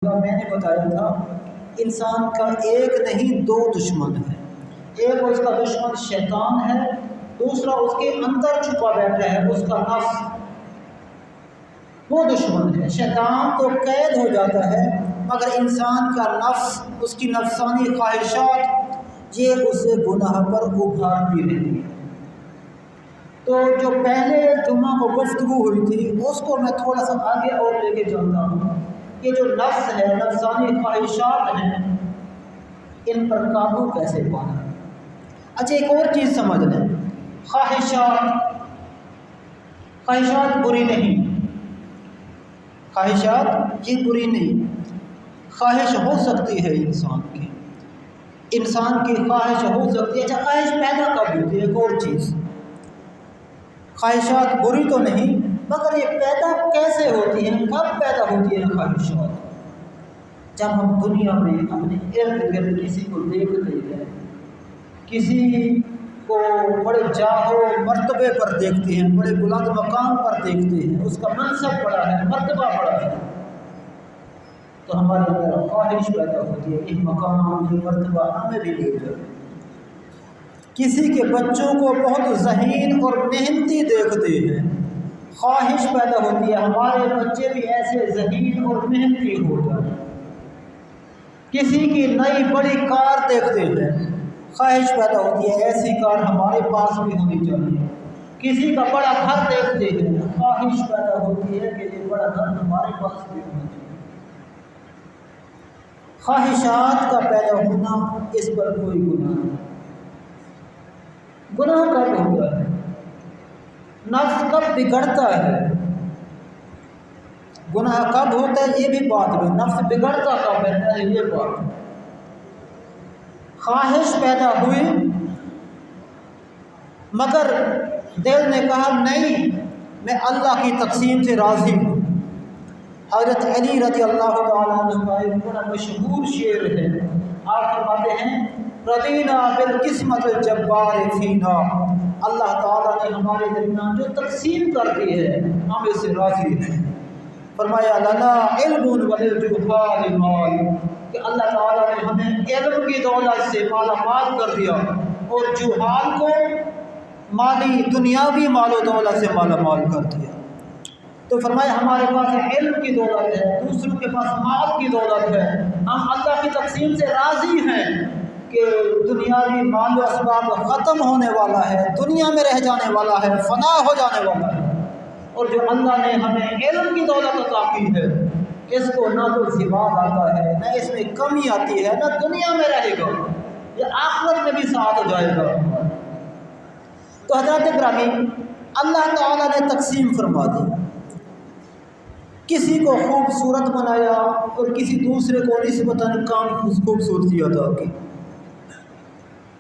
میں نے بتایا تھا انسان کا ایک نہیں دو دشمن ہے۔ ایک اس کا دشمن شیطان ہے، دوسرا اس کے اندر چھپا بیٹھا ہے اس کا نفس، وہ دشمن ہے۔ شیطان تو قید ہو جاتا ہے مگر انسان کا نفس، اس کی نفسانی خواہشات یہ اسے گناہ پر ابھارتی رہتی ہے۔ تو جو پہلے جمعہ کو گفتگو ہوئی تھی اس کو میں تھوڑا سا آگے اور لے کے چلتا ہوں۔ یہ جو نفس ہے، نفسانی خواہشات ہیں، ان پر قابو کیسے پانا؟ اچھا ایک اور چیز سمجھ لیں، خواہشات بری نہیں، خواہشات یہ بری نہیں، خواہش ہو سکتی ہے انسان کی خواہش ہو سکتی ہے۔ اچھا خواہش پیدا کب ہوتی ہے؟ ایک اور چیز، خواہشات بری تو نہیں مگر یہ پیدا کیسے ہوتی ہیں، کب پیدا ہوتی ہے خواہشات؟ جب ہم دنیا میں اپنے ارد گرد کسی کو دیکھتے ہیں، کسی کو بڑے جاہ و مرتبے پر دیکھتے ہیں، بڑے بلند مقام پر دیکھتے ہیں، اس کا منصب بڑا ہے، مرتبہ بڑا ہے، تو ہمارے اندر خواہش پیدا ہوتی ہے کہ مقام یہ مرتبہ ہمیں بھی لے جائے۔ کسی کے بچوں کو بہت ذہین اور محنتی دیکھتے ہیں، خواہش پیدا ہوتی ہے ہمارے بچے بھی ایسے ذہین اور محنتی ہو جائیں۔ کسی کی نئی بڑی کار دیکھتے ہیں، خواہش پیدا ہوتی ہے ایسی کار ہمارے پاس بھی ہونی چاہیے۔ کسی کا بڑا گھر دیکھتے ہیں، خواہش پیدا ہوتی ہے کہ یہ بڑا گھر ہمارے پاس بھی ہونا چاہیے۔ خواہشات کا پیدا ہونا اس پر کوئی گناہ نہیں۔ گناہ کب ہوتا ہے؟ نفس کب بگڑتا ہے؟ گناہ کب ہوتا ہے یہ بھی بات میں، نفس بگڑتا کب ہے یہ بات۔ خواہش پیدا ہوئی مگر دل نے کہا نہیں، میں اللہ کی تقسیم سے راضی ہوں۔ حضرت علی رضی اللہ تعالیٰ عنہ کا ایک بڑا مشہور شعر ہے، آپ فرماتے ہیں رضینا بالقسمت الجبار فینا، اللہ تعالیٰ نے ہمارے درمیان جو تقسیم کر دی ہے ہم اس سے راضی ہیں۔ فرمایا لنا علم وللجہال مال، کہ اللہ تعالیٰ نے ہمیں علم کی دولت سے مالا مال کر دیا اور جہال کو مالی دنیاوی مال و دولت سے مالا مال کر دیا۔ تو فرمایا ہمارے پاس علم کی دولت ہے، دوسروں کے پاس مال کی دولت ہے، ہم اللہ کی تقسیم سے راضی ہیں کہ دنیاوی مال و اسباب ختم ہونے والا ہے، دنیا میں رہ جانے والا ہے، فنا ہو جانے والا ہے، اور جو اللہ نے ہمیں علم کی دولت عطا کی ہے اس کو نہ تو زوال آتا ہے، نہ اس میں کمی آتی ہے، نہ دنیا میں رہے گا، یہ آخرت میں بھی ساتھ جائے گا۔ تو حضرت گرامی اللہ تعالیٰ نے تقسیم فرما دی، کسی کو خوبصورت بنایا اور کسی دوسرے کو نسبتاً کم خوبصورتی عطا کی،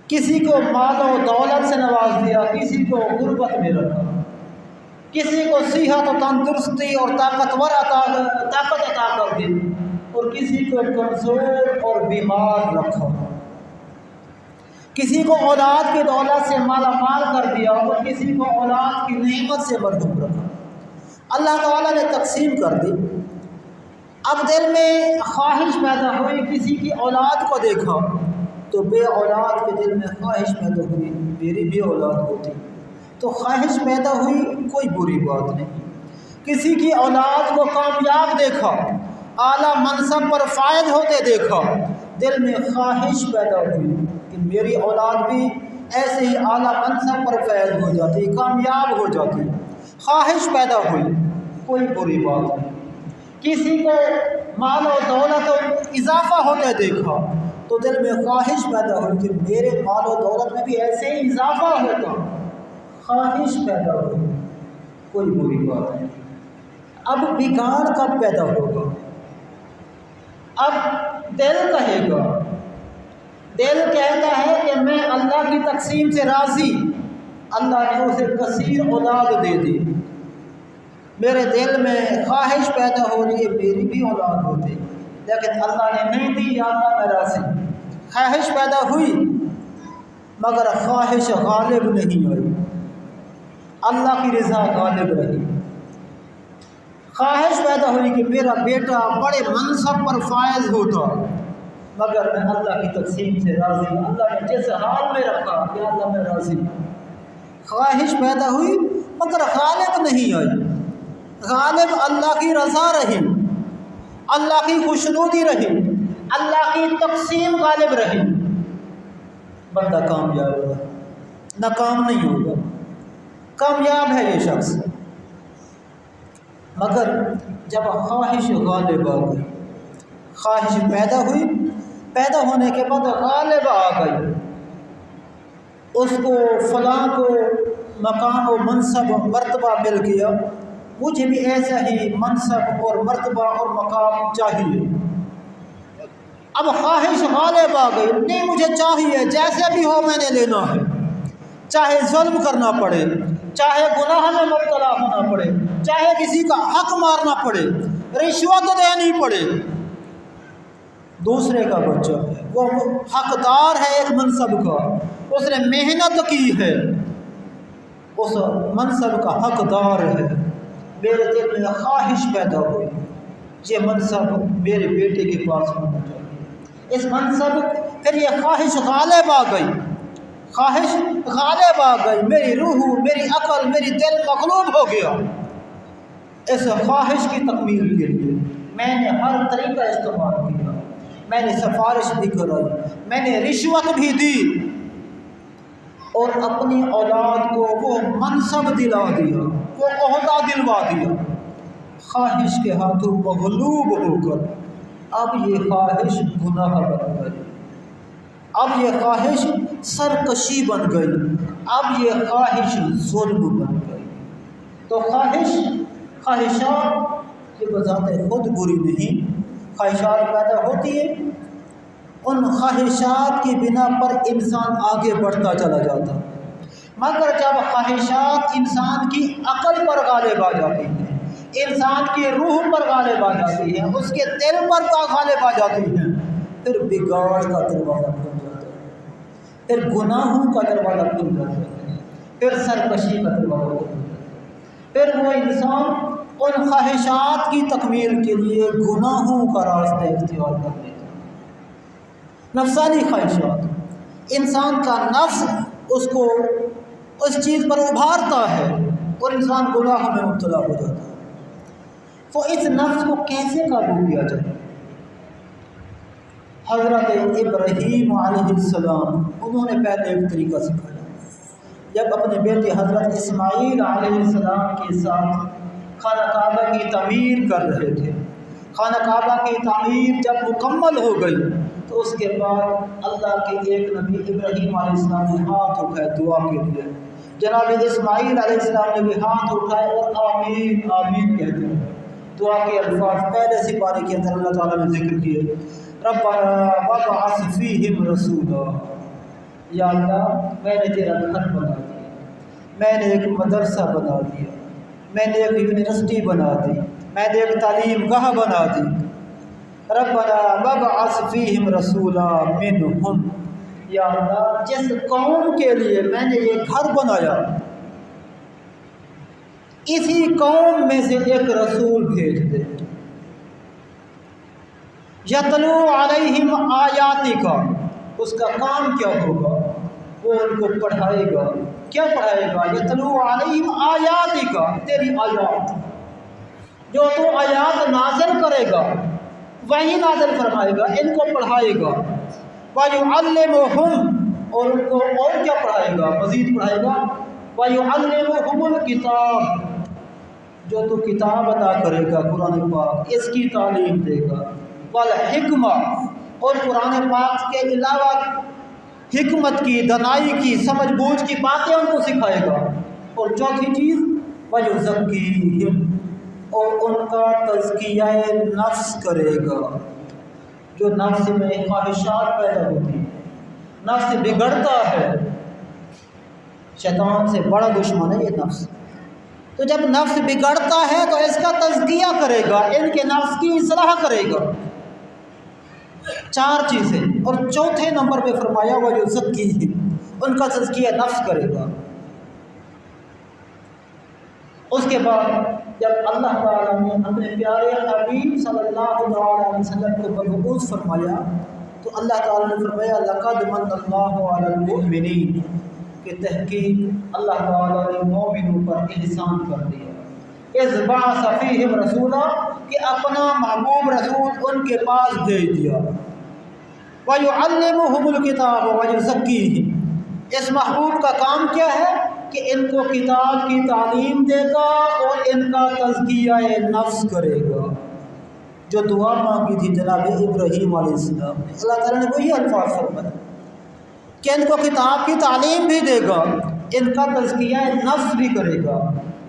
کسی کو مال و دولت سے نواز دیا، کسی کو غربت میں رکھا، کسی کو صحت و تندرستی اور طاقت عطا کر دی اور کسی کو کمزور اور بیمار رکھا، کسی کو اولاد کی دولت سے مالا مال کر دیا اور کسی کو اولاد کی نعمت سے محروم رکھا۔ اللہ تعالیٰ نے تقسیم کر دی۔ اب دل میں خواہش پیدا ہوئی، کسی کی اولاد کو دیکھا تو بے اولاد کے دل میں خواہش پیدا ہوئی میری بھی اولاد ہوتی، تو خواہش پیدا ہوئی، کوئی بری بات نہیں۔ کسی کی اولاد کو کامیاب دیکھا، اعلیٰ منصب پر فائز ہوتے دیکھا، دل میں خواہش پیدا ہوئی کہ میری اولاد بھی ایسے ہی اعلیٰ منصب پر فائز ہو جاتی، کامیاب ہو جاتی، خواہش پیدا ہوئی، کوئی بری بات نہیں۔ کسی کو مال و دولت و اضافہ ہوتے دیکھا تو دل میں خواہش پیدا ہوئی کہ میرے مال و دولت میں بھی ایسے ہی اضافہ ہوتا، خواہش پیدا ہوئی، کوئی بری بات نہیں۔ اب بگاڑ کب پیدا ہوگا؟ اب دل کہے گا، دل کہتا ہے کہ میں اللہ کی تقسیم سے راضی، اللہ نے اسے کثیر اولاد دے دی، میرے دل میں خواہش پیدا ہو رہی ہے میری بھی اولاد ہوتی، لیکن اللہ نے نہیں دی، یا اللہ میں راضی۔ خواہش پیدا ہوئی مگر خواہش غالب نہیں آئی، اللہ کی رضا غالب رہی۔ خواہش پیدا ہوئی کہ میرا بیٹا بڑے منصب پر فائز ہوتا، مگر میں اللہ کی تقسیم سے راضی ہوں، اللہ نے جس حال میں رکھا کہ اللہ میں راضی ہوں۔ خواہش پیدا ہوئی مگر غالب نہیں آئی، غالب اللہ کی رضا رہی، اللہ کی خوشنودی رہی، اللہ کی تقسیم غالب رہی، بندہ کامیاب ہوا، ناکام نہیں ہوگا، کامیاب ہے یہ شخص۔ مگر جب خواہش غالب آ گئی، خواہش پیدا ہوئی، پیدا ہونے کے بعد غالب آ گئی، اس کو فلاں کو مقام و منصب و مرتبہ مل گیا، مجھے بھی ایسا ہی منصب اور مرتبہ اور مقام چاہیے۔ اب خواہش غالب آ گئی، نہیں مجھے چاہیے، جیسے بھی ہو میں نے لینا ہے، چاہے ظلم کرنا پڑے، چاہے گناہ میں مبتلا ہونا پڑے، چاہے کسی کا حق مارنا پڑے، رشوت دینی پڑے۔ دوسرے کا بچہ ہے، وہ حقدار ہے ایک منصب کا، اس نے محنت کی ہے، اس منصب کا حقدار ہے۔ میرے دل میں خواہش پیدا ہوئی، یہ منصب میرے بیٹے کے پاس ہونا چاہیے، اس منصب، پھر یہ خواہش غالب آ گئی، خواہش غالب آ گئی، میری روح، میری عقل، میری دل مغلوب ہو گیا۔ اس خواہش کی تکمیل کے لیے میں نے ہر طریقہ استعمال کیا، میں نے سفارش بھی کرائی، میں نے رشوت بھی دی، اور اپنی اولاد کو وہ منصب دلا دیا، وہ عہدہ دلوا دیا، خواہش کے ہاتھوں مغلوب ہو کر اب یہ خواہش گناہ بن گئی، اب یہ خواہش سرکشی بن گئی، اب یہ خواہش ظلم بن گئی۔ تو خواہشات یہ بذات خود بری نہیں، خواہشات پیدا ہوتی ہے، ان خواہشات کی بنا پر انسان آگے بڑھتا چلا جاتا ہے، مگر جب خواہشات انسان کی عقل پر غالب آ جاتی ہیں، انسان کی روح پر غالب آ جاتی ہیں، اس کے دل پر غالب آ جاتی ہیں، پھر بگاڑ کا دروازہ کھل جاتا ہے، پھر گناہوں کا دروازہ کھل جاتا ہے، پھر سرکشی کا دروازہ کھل جاتا ہے، پھر وہ انسان ان خواہشات کی تکمیل کے لیے گناہوں کا راستہ اختیار کر لیتا ہے۔ نفسانی خواہشات، انسان کا نفس اس کو اس چیز پر ابھارتا ہے اور انسان گناہ میں مبتلا ہو جاتا ہے۔ تو اس نفس کو کیسے قابو کیا جائے؟ حضرت ابراہیم علیہ السلام انہوں نے پہلے ایک طریقہ سکھایا، جب اپنے بیٹے حضرت اسماعیل علیہ السلام کے ساتھ خانہ کعبہ کی تعمیر کر رہے تھے، خانہ کعبہ کی تعمیر جب مکمل ہو گئی تو اس کے بعد اللہ کے ایک نبی ابراہیم علیہ السلام نے ہاتھ اٹھائے دعا کے لیے، جناب اسماعیل علیہ السلام نے بھی ہاتھ اٹھائے اور آمین آمین کہتے ہیں۔ دعا کے الفاظ پہلے سپارے کے اندر اللہ تعالیٰ نے ذکر کیے، ربنا وابعث فیہم رسولا، یا اللہ میں نے تیرا گھر بنا دیا، میں نے ایک مدرسہ بنا دیا، میں نے ایک یونیورسٹی بنا دی، میں نے ایک تعلیم گاہ بنا دی، ربنا وابعث فیہم رسولا منہم، یا اللہ جس قوم کے لیے میں نے یہ گھر بنایا اسی قوم میں سے ایک رسول بھیج دے، یتلو علیہم آیاتک، اس کا کام کیا ہوگا؟ وہ ان کو پڑھائے گا، کیا پڑھائے گا؟ یتلو علیہم آیاتک، تیری آیات، جو تو آیات نازل کرے گا وہی نازل فرمائے گا، ان کو پڑھائے گا، وَيُعَلِّمُهُمْ، اور ان کو اور کیا پڑھائے گا؟ مزید پڑھائے گا، وَيُعَلِّمُهُمُ الْكِتَابَ، جو تو کتاب عطا کرے گا قرآن پاک، اس کی تعلیم دے گا، والحکمہ، اور قرآن پاک کے علاوہ حکمت کی، دانائی کی، سمجھ بوجھ کی باتیں ان کو سکھائے گا، اور چوتھی چیز وَيُزَكِّيهِمْ، اور ان کا تزکیہ نفس کرے گا، جو نفس میں خواہشات پیدا ہوتی ہیں، نفس بگڑتا ہے، شیطان سے بڑا دشمن ہے یہ نفس، تو جب نفس بگڑتا ہے تو اس کا تزکیہ کرے گا، ان کے نفس کی اصلاح کرے گا، 4 چیزیں، اور چوتھے نمبر پہ فرمایا وَيُزَكِّيهِمْ، ان کا تزکیہ نفس کرے گا۔ اس کے بعد جب اللہ تعالیٰ نے اپنے پیارے حبیب صلی اللہ علیہ وسلم کو مبعوث فرمایا تو اللہ تعالیٰ نے فرمایا لقد من اللہ علی المؤمنین، کہ تحقیق اللہ تعالیٰ نے مومنوں پر احسان کر دیا، اذ بعث فیہم رسولا، کہ اپنا محبوب رسول ان کے پاس بھیج دیا، وَيُعَلِّمُهُمُ الْكِتَابَ وَيُزَكِّيهِمْ، اس محبوب کا کام کیا ہے کہ ان کو کتاب کی تعلیم دے گا اور ان کا تزکیہ نفس کرے گا، جو دعا مانگی تھی جناب ابراہیم علیہ السلام نے۔ اللہ تعالیٰ نے وہی الفاظ فرمائے کہ ان کو کتاب کی تعلیم بھی دے گا، ان کا تزکیہ نفس بھی کرے گا۔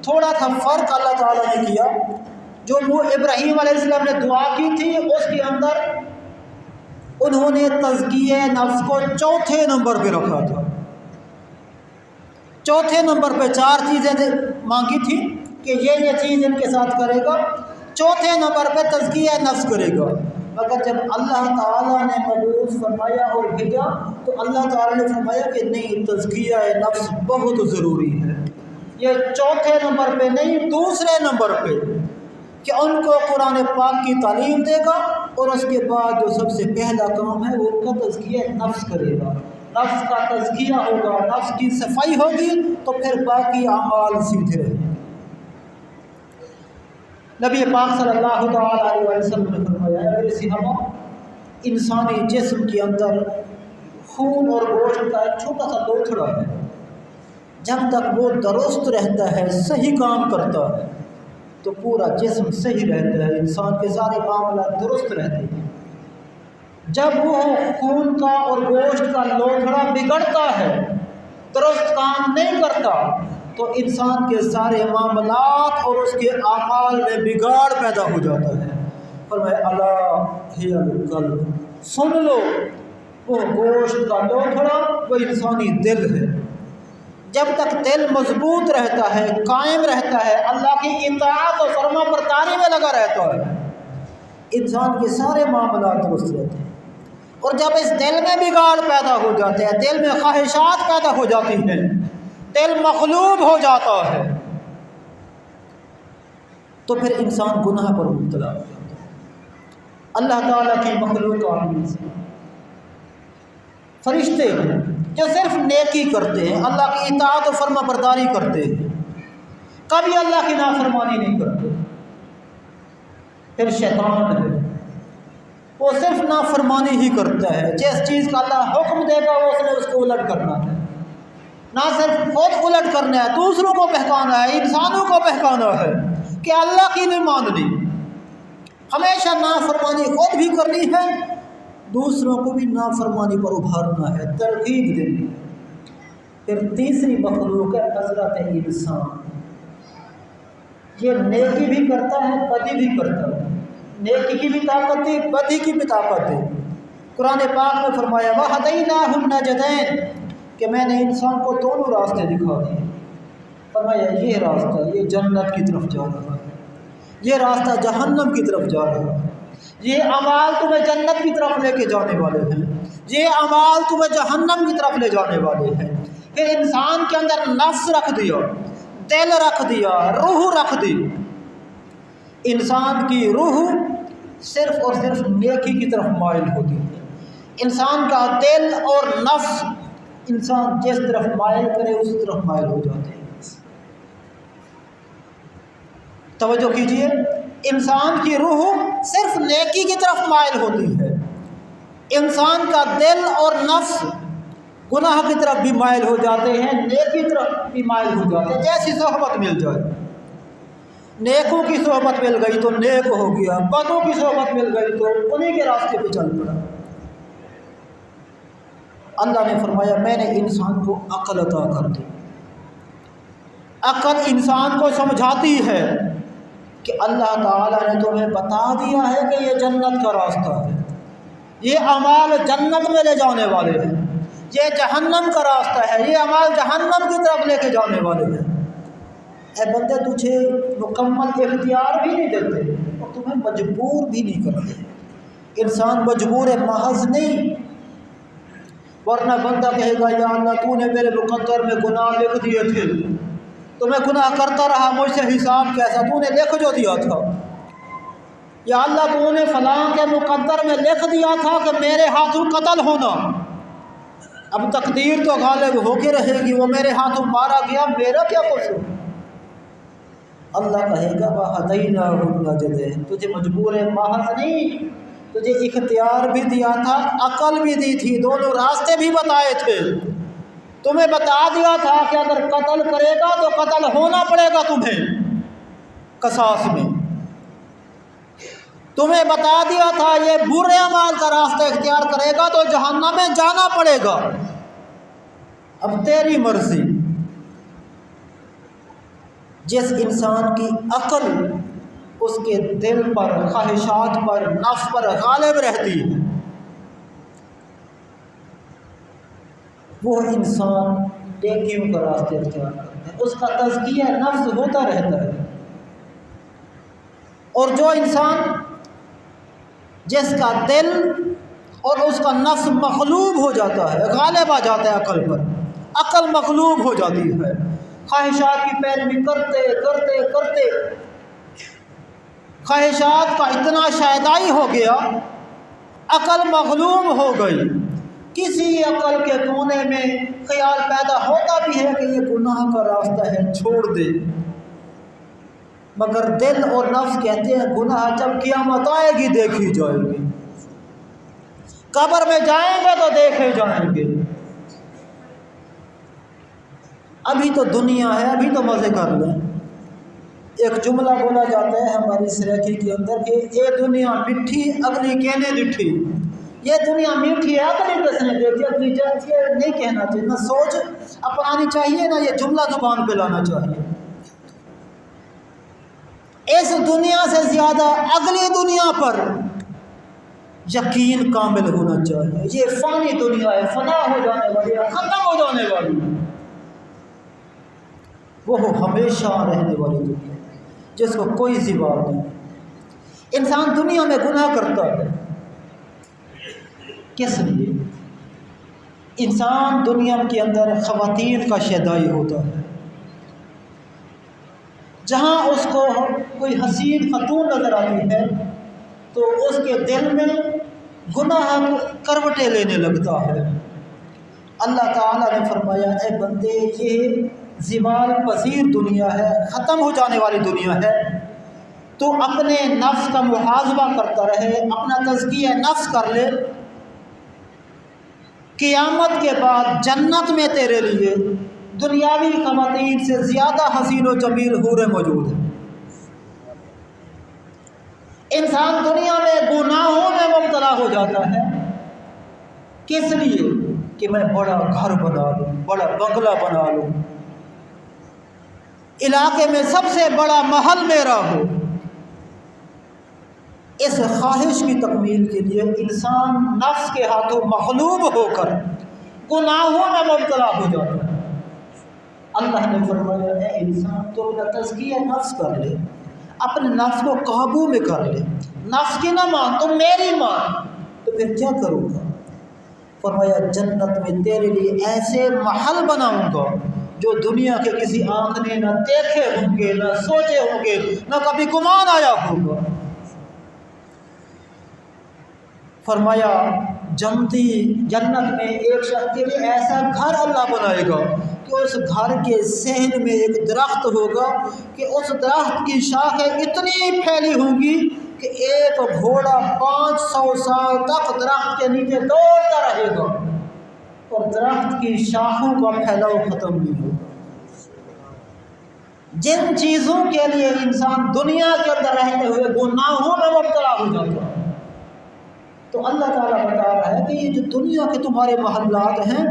تھوڑا تھا فرق اللہ تعالیٰ نے کیا، جو ابراہیم علیہ السلام نے دعا کی تھی اس کے اندر انہوں نے تزکیہ نفس کو چوتھے نمبر پہ رکھا تھا۔ چوتھے نمبر پہ 4 چیزیں مانگی تھی کہ یہ چیز ان کے ساتھ کرے گا، چوتھے نمبر پہ تزکیہ نفس کرے گا۔ مگر جب اللہ تعالیٰ نے مبعوث فرمایا اور بھیجا تو اللہ تعالیٰ نے فرمایا کہ نہیں، تزکیہ نفس بہت ضروری ہے، یہ چوتھے نمبر پہ نہیں، دوسرے نمبر پہ، کہ ان کو قرآن پاک کی تعلیم دے گا اور اس کے بعد جو سب سے پہلا کام ہے وہ ان کا تزکیہ نفس کرے گا۔ نفس کا تزکیہ ہوگا، نفس کی صفائی ہوگی تو پھر باقی اعمال سیدھے رہیں گے۔ نبی پاک صلی اللہ تعالیٰ علیہ وسلم نے فرمایا ہے، میرے صحابہ، انسانی جسم کے اندر خون اور گوشت کا ایک چھوٹا سا لوتھڑا ہے، جب تک وہ درست رہتا ہے، صحیح کام کرتا ہے تو پورا جسم صحیح رہتا ہے، انسان کے سارے معاملات درست رہتے ہیں۔ جب وہ خون کا اور گوشت کا لوتھڑا بگڑتا ہے، درست کام نہیں کرتا، تو انسان کے سارے معاملات اور اس کے اعمال میں بگاڑ پیدا ہو جاتا ہے۔ فرمایا الا ہی القلب، سن لو، وہ گوشت کا لوتھڑا وہ انسانی دل ہے۔ جب تک دل مضبوط رہتا ہے، قائم رہتا ہے، اللہ کی اطاعت اور فرما برداری میں لگا رہتا ہے، انسان کے سارے معاملات درست رہتے ہیں۔ اور جب اس دل میں بگاڑ پیدا ہو جاتے ہیں، دل میں خواہشات پیدا ہو جاتی ہیں، دل مغلوب ہو جاتا ہے، تو پھر انسان گناہ پر مبتلا ہو جاتا ہے۔ اللہ تعالیٰ کی مخلوقات میں سے فرشتے ہیں جو صرف نیکی کرتے ہیں، اللہ کی اطاعت و فرما برداری کرتے ہیں، کبھی اللہ کی نافرمانی نہیں کرتے۔ پھر شیطان ہے، وہ صرف نافرمانی ہی کرتا ہے، جس چیز کا اللہ حکم دے گا وہ اس کو الٹ کرنا ہے، نہ صرف خود الٹ کرنا ہے، دوسروں کو بہکانا ہے، انسانوں کو بہکانا ہے کہ اللہ کی نہیں ماننی، ہمیشہ نافرمانی خود بھی کرنی ہے، دوسروں کو بھی نافرمانی پر ابھارنا ہے، ترغیب دینی ہے۔ پھر تیسری مخلوق ہے حضرت انسان، یہ نیکی بھی کرتا ہے، بدی بھی کرتا ہے، نیکی کی بھی طاقت ہے، بدی کی بھی طاقت ہے۔ قرآن پاک میں فرمایا وَهَدَيْنَاهُ النَّجْدَيْنِ، کہ میں نے انسان کو دونوں راستے دکھا دیے۔ فرمایا یہ راستہ یہ جنت کی طرف جا رہا ہے، یہ راستہ جہنم کی طرف جا رہا ہے، یہ اعمال تمہیں جنت کی طرف لے کے جانے والے ہیں، یہ اعمال تمہیں جہنم کی طرف لے جانے والے ہیں۔ پھر انسان کے اندر نفس رکھ دیا، دل رکھ دیا، روح رکھ دی۔ انسان کی روح صرف اور صرف نیکی کی طرف مائل ہوتی ہے، انسان کا دل اور نفس انسان جس طرف مائل کرے اس طرف مائل ہو جاتے ہیں۔ توجہ کیجئے، انسان کی روح صرف نیکی کی طرف مائل ہوتی ہے، انسان کا دل اور نفس گناہ کی طرف بھی مائل ہو جاتے ہیں، نیکی کی طرف بھی مائل ہو جاتے ہیں، جیسی صحبت مل جائے۔ نیکوں کی صحبت مل گئی تو نیک ہو گیا، بدوں کی صحبت مل گئی تو انہیں کے راستے پہ چل پڑا۔ اللہ نے فرمایا میں نے انسان کو عقل عطا کر دی، عقل انسان کو سمجھاتی ہے کہ اللہ تعالیٰ نے تمہیں بتا دیا ہے کہ یہ جنت کا راستہ ہے، یہ اعمال جنت میں لے جانے والے ہیں، یہ جہنم کا راستہ ہے، یہ اعمال جہنم کی طرف لے کے جانے والے ہیں۔ اے بندے تجھے مکمل اختیار بھی نہیں دیتے اور تمہیں مجبور بھی نہیں کرتے، انسان مجبور محض نہیں، ورنہ بندہ کہے گا یا اللہ تو نے میرے مقدر میں گناہ لکھ دیے تھے تو میں گناہ کرتا رہا، مجھ سے حساب کیسا؟ تو نے لکھ جو دیا تھا، یا اللہ تو نے فلاں کے مقدر میں لکھ دیا تھا کہ میرے ہاتھوں قتل ہونا، اب تقدیر تو غالب ہو کے رہے گی، وہ میرے ہاتھوں مارا گیا، میرا کیا قصور؟ اللہ کہے گا وَهَدَيْنَاهُ النَّجْدَيْنِ، تجھے مجبور محض نہیں، تجھے اختیار بھی دیا تھا، عقل بھی دی تھی، دونوں راستے بھی بتائے تھے، تمہیں بتا دیا تھا کہ اگر قتل کرے گا تو قتل ہونا پڑے گا تمہیں قصاص میں، تمہیں بتا دیا تھا یہ برے اعمال کا راستہ اختیار کرے گا تو جہنم میں جانا پڑے گا، اب تیری مرضی۔ جس انسان کی عقل اس کے دل پر، خواہشات پر، نفس پر غالب رہتی ہے، وہ انسان نیکیوں کا راستہ اختیار کرتا ہے، اس کا تزکیہ نفس ہوتا رہتا ہے۔ اور جو انسان جس کا دل اور اس کا نفس مغلوب ہو جاتا ہے، غالب آ جاتا ہے عقل پر، عقل مغلوب ہو جاتی ہے، خواہشات کی پیروی کرتے کرتے کرتے خواہشات کا اتنا شیدائی ہو گیا، عقل مغلوب ہو گئی، کسی عقل کے کونے میں خیال پیدا ہوتا بھی ہے کہ یہ گناہ کا راستہ ہے، چھوڑ دے، مگر دل اور نفس کہتے ہیں گناہ جب قیامت آئے گی دیکھی جائے گی، قبر میں جائیں گے تو دیکھے جائیں گے، ابھی تو دنیا ہے، ابھی تو مزے کر لیں۔ ایک جملہ بولا جاتا ہے ہماری سریکی کے اندر کہ یہ دنیا مٹھی اگلی کہنے ڈٹھی، یہ دنیا میٹھی ہے اگلی کس نے دیکھی، اگلی یہ نہیں کہنا چاہیے، نہ سوچ اپنانی چاہیے نہ یہ جملہ زبان پہ لانا چاہیے۔ اس دنیا سے زیادہ اگلی دنیا پر یقین کامل ہونا چاہیے، یہ فانی دنیا ہے، فنا ہو جانے والی ہے، ختم ہو جانے والی ہے، وہ ہمیشہ رہنے والی دنیا جس کو کوئی زوال نہیں۔ انسان دنیا میں گناہ کرتا ہے کس لیے؟ انسان دنیا کے اندر خواتین کا شیدائی ہوتا ہے، جہاں اس کو کوئی حسین خاتون نظر آتی ہے تو اس کے دل میں گناہ کروٹیں لینے لگتا ہے۔ اللہ تعالیٰ نے فرمایا اے بندے یہ زوال پذیر دنیا ہے، ختم ہو جانے والی دنیا ہے، تو اپنے نفس کا محاسبہ کرتا رہے، اپنا تزکیہ نفس کر لے، قیامت کے بعد جنت میں تیرے لیے دنیاوی خواتین سے زیادہ حسین و جمیل حوریں موجود ہیں۔ انسان دنیا میں گناہوں میں مبتلا ہو جاتا ہے، کس لیے؟ کہ میں بڑا گھر بنا لوں، بڑا بنگلہ بنا لوں، علاقے میں سب سے بڑا محل میرا ہو۔ اس خواہش کی تکمیل کے لیے انسان نفس کے ہاتھوں مغلوب ہو کر گناہوں میں مبتلا ہو جاتا ہے۔ اللہ نے فرمایا اے انسان تو اپنا تزکیہ نفس کر لے، اپنے نفس کو قابو میں کر لے، نفس کی نہ مان، تم میری مان، تو پھر کیا کروں گا؟ فرمایا جنت میں تیرے لیے ایسے محل بناؤں گا جو دنیا کے کسی آنکھ نے نہ دیکھے ہوں گے، نہ سوچے ہوں گے، نہ کبھی گمان آیا ہوگا۔ فرمایا جنت میں ایک شخص کے لیے ایسا گھر اللہ بنائے گا کہ اس گھر کے صحن میں ایک درخت ہوگا کہ اس درخت کی شاخیں اتنی پھیلی ہوں گی کہ ایک گھوڑا 500 سال تک درخت کے نیچے دوڑتا رہے گا اور درخت کی شاخوں کا پھیلاؤ ختم نہیں ہوگا۔ جن چیزوں کے لیے انسان دنیا کے اندر رہتے ہوئے گناہوں میں مبتلا ہو جاتا ہے، تو اللہ تعالیٰ بتا رہا ہے کہ یہ جو دنیا کے تمہارے محلات ہیں،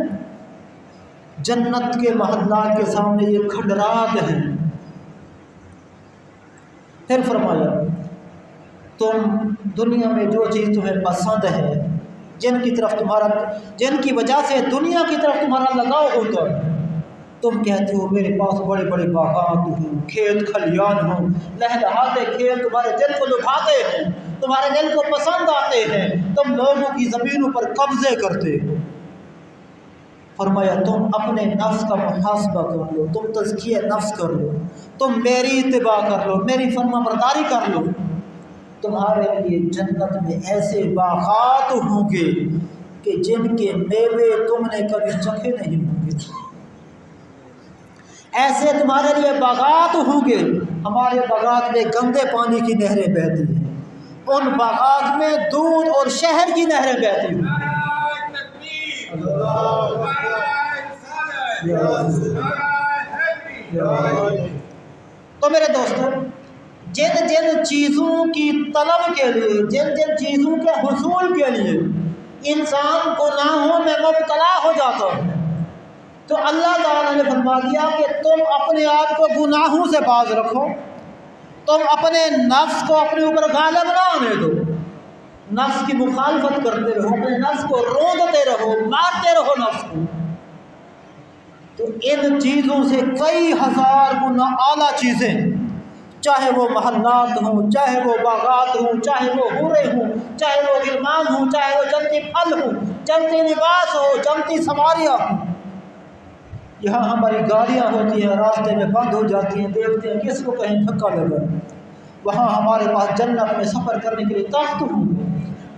جنت کے محلات کے سامنے یہ کھنڈرات ہیں۔ پھر فرمایا تم دنیا میں جو چیز تمہیں پسند ہے، جن کی وجہ سے دنیا کی طرف تمہارا لگاؤ ہوتا ہے، تم کہتے ہو میرے پاس بڑے بڑے باغات ہوں، کھیت کھلیان ہوں، لہلہاتے کھیت تمہارے دل کو لبھاتے ہیں، تمہارے دل کو پسند آتے ہیں، تم لوگوں کی زمینوں پر قبضے کرتے ہو۔ فرمایا تم اپنے نفس کا محاسبہ کر لو، تم تزکیہ نفس کر لو، تم میری اتباع کر لو، میری فرما برداری کر لو، تمہارے لیے جنت میں ایسے باغات ہوں گے کہ جن کے میوے تم نے کبھی چکھے نہیں ہوں گے، ایسے تمہارے لیے باغات ہوں گے۔ ہمارے باغات میں گندے پانی کی نہریں بہتی ہیں، ان باغات میں دودھ اور شہد کی نہریں بہتی ہیں۔ تو میرے دوستوں، جن جن چیزوں کی طلب کے لیے، جن جن چیزوں کے حصول کے لیے انسان گناہوں میں مبتلا ہو جاتا ہے، تو اللہ تعالیٰ نے فرما دیا کہ تم اپنے آپ کو گناہوں سے باز رکھو، تم اپنے نفس کو اپنے اوپر غالب نہ آنے دو، نفس کی مخالفت کرتے رہو، اپنے نفس کو روندتے رہو، مارتے رہو نفس کو۔ تو ان چیزوں سے کئی ہزار گنا اعلیٰ چیزیں، چاہے وہ محلات ہوں، چاہے وہ باغات ہوں، چاہے وہ حوریں ہوں، چاہے وہ غلمان ہوں، چاہے وہ جنتی پھل ہوں، جنتی لباس ہو، جنتی سواریاں ہوں، یہاں ہماری گاڑیاں ہوتی ہیں، راستے میں بند ہو جاتی ہیں، دیکھتے ہیں کس کو کہیں دھکا لگا، وہاں ہمارے پاس جنت میں سفر کرنے کے لیے تخت ہوں گے،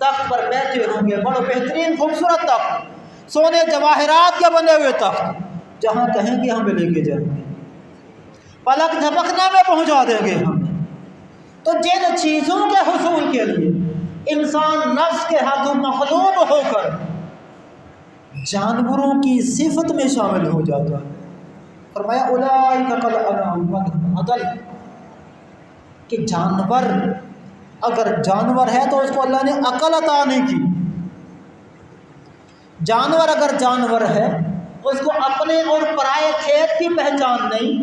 تخت پر بیٹھے ہوں گے، بڑے بہترین خوبصورت تخت، سونے جواہرات کے بنے ہوئے تخت، جہاں کہیں گے ہمیں لے کے جائیں گے، پلک جھپکنے میں پہنچا دیں گے ہم۔ تو جن چیزوں کے حصول کے لیے انسان نفس کے ہاتھوں مغلوب ہو کر جانوروں کی صفت میں شامل ہو جاتا ہے، فرمایا اولئک کالانعام بل هم اضل، کہ جانور اگر جانور ہے تو اس کو اللہ نے عقل عطا نہیں کی، جانور اگر جانور ہے اس کو اپنے اور پرائے کھیت کی پہچان نہیں،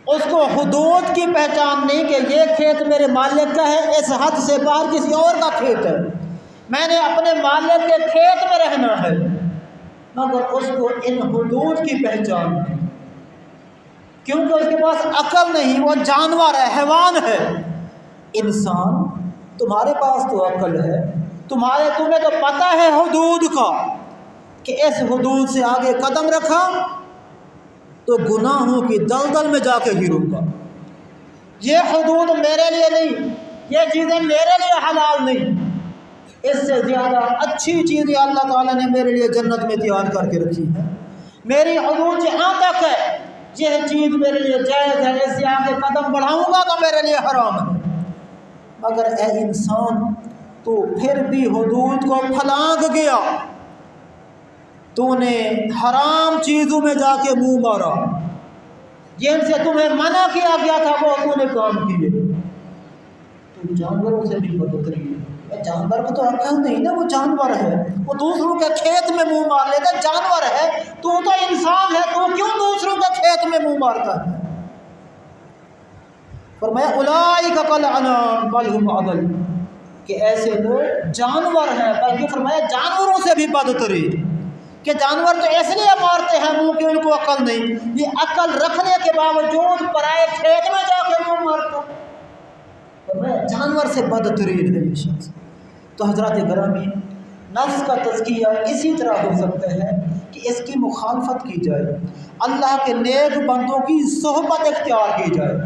اس کو حدود کی پہچان نہیں کہ یہ کھیت میرے مالک کا ہے، اس حد سے باہر کسی اور کا کھیت ہے، میں نے اپنے مالک کے کھیت میں رہنا ہے، مگر اس کو ان حدود کی پہچان نہیں، کیونکہ اس کے پاس عقل نہیں، وہ جانور ہے، حیوان ہے۔ انسان تمہارے پاس تو عقل ہے، تمہیں تو پتہ ہے حدود کا، کہ اس حدود سے آگے قدم رکھا تو گناہوں کی دلدل میں جا کے گروں گا، یہ حدود میرے لیے نہیں، یہ چیزیں میرے لیے حلال نہیں، اس سے زیادہ اچھی چیزیں اللہ تعالیٰ نے میرے لیے جنت میں تیار کر کے رکھی ہے، میری حدود یہاں تک ہے، یہ چیز میرے لیے جائز ہے، اس سے آگے قدم بڑھاؤں گا تو میرے لیے حرام ہے۔ مگر اے انسان، تو پھر بھی حدود کو پھلانگ گیا، تو نے حرام چیزوں میں جا کے منہ مارا، جن سے تمہیں منع کیا گیا تھا وہ تو نے کام کیے، تو جانوروں سے بھی بدتری ہے۔ جانور کو تو عقل نہیں نا، وہ جانور ہے، وہ دوسروں کے کھیت میں منہ مار لیتا، جانور ہے، تو انسان ہے، تو کیوں دوسروں کے کھیت میں منہ مارتا ہے؟ فرمایا اولئک کالانعام بل هم اضل، کہ ایسے لوگ جانور ہیں، بلکہ فرمایا جانوروں سے بھی بدترین، کہ جانور تو اس لیے مارتے ہیں منہ کہ ان کو عقل نہیں، یہ عقل رکھنے کے باوجود پرائے کھیت میں جا کے منہ مارتا، جانور سے بدترین ہے یہ شخص۔ تو حضرات گرامی، نفس کا تزکیہ اسی طرح ہو سکتا ہے کہ اس کی مخالفت کی جائے، اللہ کے نیک بندوں کی صحبت اختیار کی جائے،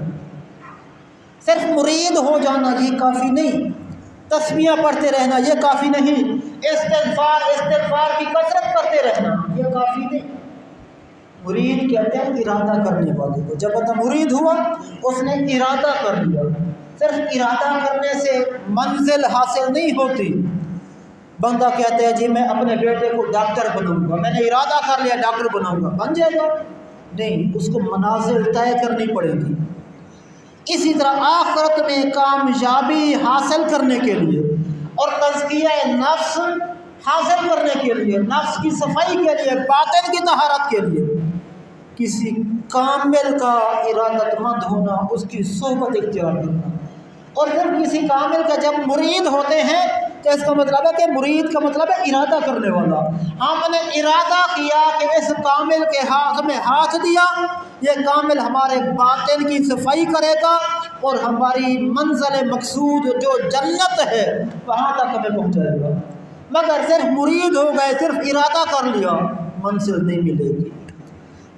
صرف مرید ہو جانا یہ کافی نہیں، تسبیح پڑھتے رہنا یہ کافی نہیں، استغفار کی کثرت کرتے رہنا یہ کافی نہیں۔ مرید کہتے ہیں ارادہ کرنے والے کو، جب بندہ مرید ہوا اس نے ارادہ کر لیا، صرف ارادہ کرنے سے منزل حاصل نہیں ہوتی۔ بندہ کہتا ہے جی میں اپنے بیٹے کو ڈاکٹر بناؤں گا، میں نے ارادہ کر لیا ڈاکٹر بناؤں گا، بن جائے گا؟ نہیں، اس کو منازل طے کرنی پڑے گی۔ اسی طرح آخرت میں کامیابی حاصل کرنے کے لیے اور تزکیہ نفس حاصل کرنے کے لیے، نفس کی صفائی کے لیے، باطن کی طہارت کے لیے، کسی کامل کا ارادت مند ہونا، اس کی صحبت اختیار کرنا۔ اور پھر کسی کامل کا جب مرید ہوتے ہیں تو اس کا مطلب ہے کہ مرید کا مطلب ہے ارادہ کرنے والا، ہم نے ارادہ کیا کہ اس کامل کے ہاتھ میں ہاتھ دیا، یہ کامل ہمارے باطن کی صفائی کرے گا اور ہماری منزل مقصود جو جنت ہے وہاں تک ہمیں پہنچائے گا۔ مگر صرف مرید ہو گئے، صرف ارادہ کر لیا، منزل نہیں ملے گی۔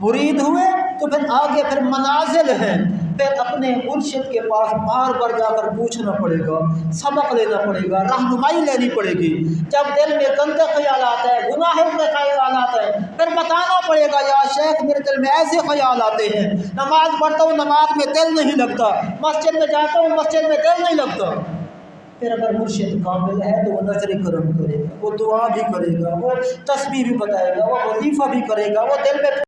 مرید ہوئے تو پھر آگے پھر منازل ہیں، پھر اپنے مرشد کے پاس بار بار جا کر پوچھنا پڑے گا، سبق لینا پڑے گا، رہنمائی لینی پڑے گی۔ جب دل میں گندے خیالات ہیں، گناہوں کے خیالات ہیں، پھر بتانا پڑے گا یا شیخ میرے دل میں ایسے خیال آتے ہیں، نماز پڑھتا ہوں نماز میں دل نہیں لگتا، مسجد میں جاتا ہوں مسجد میں دل نہیں لگتا۔ پھر اگر مرشد کامل ہے تو وہ نظر کرم کرے گا، وہ دعا بھی کرے گا، وہ تسبیح بھی بتائے گا، وہ وظیفہ بھی کرے گا، وہ دل میں